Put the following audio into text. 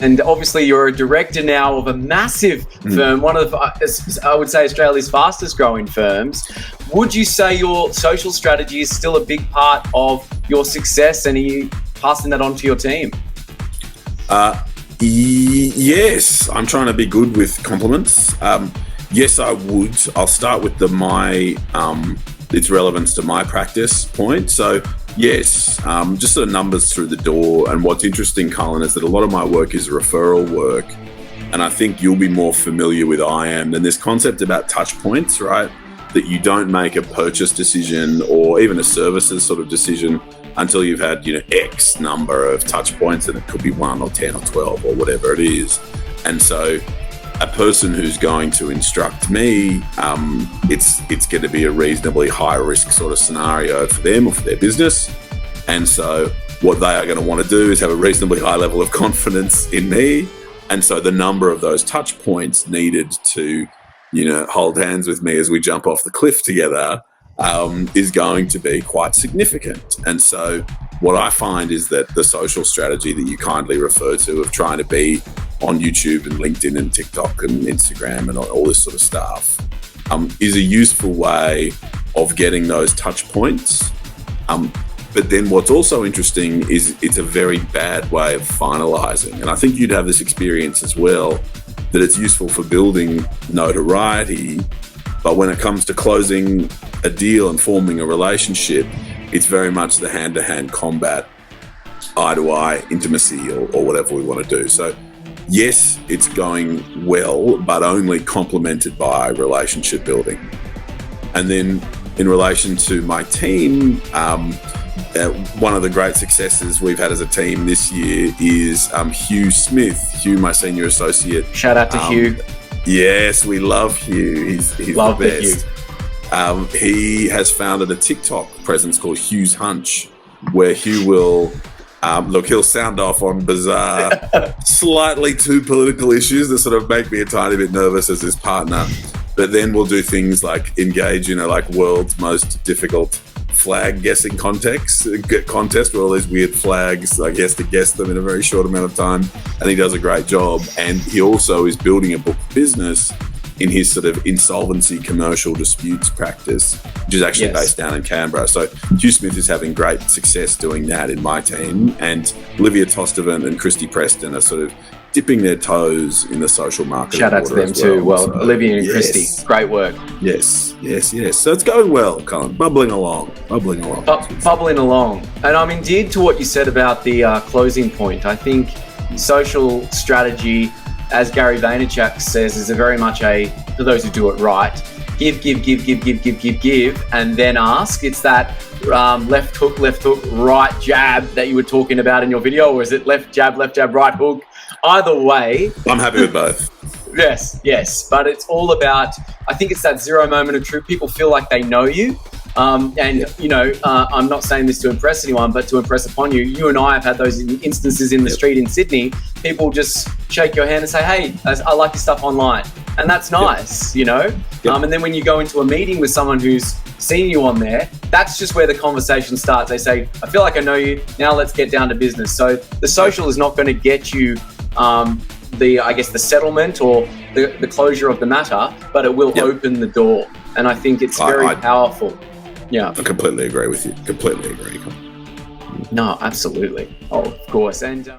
And obviously you're a director now of a massive firm, one of, I would say, Australia's fastest growing firms. Would you say your social strategy is still a big part of your success, and are you passing that on to your team? Yes, I'm trying to be good with compliments. Yes, I would. I'll start with its relevance to my practice point. So yes, just the numbers through the door. And what's interesting, Colin, is that a lot of my work is referral work. And I think you'll be more familiar with I am than this concept about touch points, right? That you don't make a purchase decision or even a services sort of decision until you've had, X number of touch points, and it could be 1 or 10 or 12 or whatever it is. And so a person who's going to instruct me, it's going to be a reasonably high risk sort of scenario for them or for their business. And so what they are going to want to do is have a reasonably high level of confidence in me. And so the number of those touch points needed to, hold hands with me as we jump off the cliff together is going to be quite significant. And so what I find is that the social strategy that you kindly refer to of trying to be on YouTube and LinkedIn and TikTok and Instagram and all this sort of stuff is a useful way of getting those touch points. But then what's also interesting is it's a very bad way of finalizing. And I think you'd have this experience as well, that it's useful for building notoriety. But when it comes to closing a deal and forming a relationship, it's very much the hand-to-hand combat, eye-to-eye intimacy or whatever we want to do. So yes, it's going well, but only complemented by relationship building. And then in relation to my team, one of the great successes we've had as a team this year is Hugh Smith. Hugh, my senior associate. Shout out to Hugh. Yes, we love Hugh. He's love the best. He has founded a TikTok presence called Hugh's Hunch, where Hugh will, he'll sound off on bizarre, slightly too political issues that sort of make me a tiny bit nervous as his partner. But then we'll do things like engage in a world's most difficult flag guessing contest where all these weird flags, he has to guess them in a very short amount of time, and he does a great job. And he also is building a book of business in his sort of insolvency commercial disputes practice, which is actually based down in Canberra. So Hugh Smith is having great success doing that in my team, and Olivia Tostevin and Christy Preston are sort of dipping their toes in the social market. Shout out to them too. Well, Olivia and Christy, great work. Yes. So it's going well, Colin. Bubbling along. Bubbling along. And I'm endeared to what you said about the closing point. I think social strategy, as Gary Vaynerchuk says, is very much for those who do it right, give, and then ask. It's that left hook, right jab that you were talking about in your video, or is it left jab, right hook? Either way. I'm happy with both. Yes. But it's all about, I think it's that zero moment of truth. People feel like they know you. I'm not saying this to impress anyone, but to impress upon you. You and I have had those instances in the street in Sydney. People just shake your hand and say, hey, I like your stuff online. And that's nice, And then when you go into a meeting with someone who's seen you on there, that's just where the conversation starts. They say, I feel like I know you. Now let's get down to business. So the social is not going to get you the settlement or the closure of the matter, but it will open the door. And I think it's very powerful. Yeah. I completely agree with you. Completely agree. No, absolutely. Oh, of course. And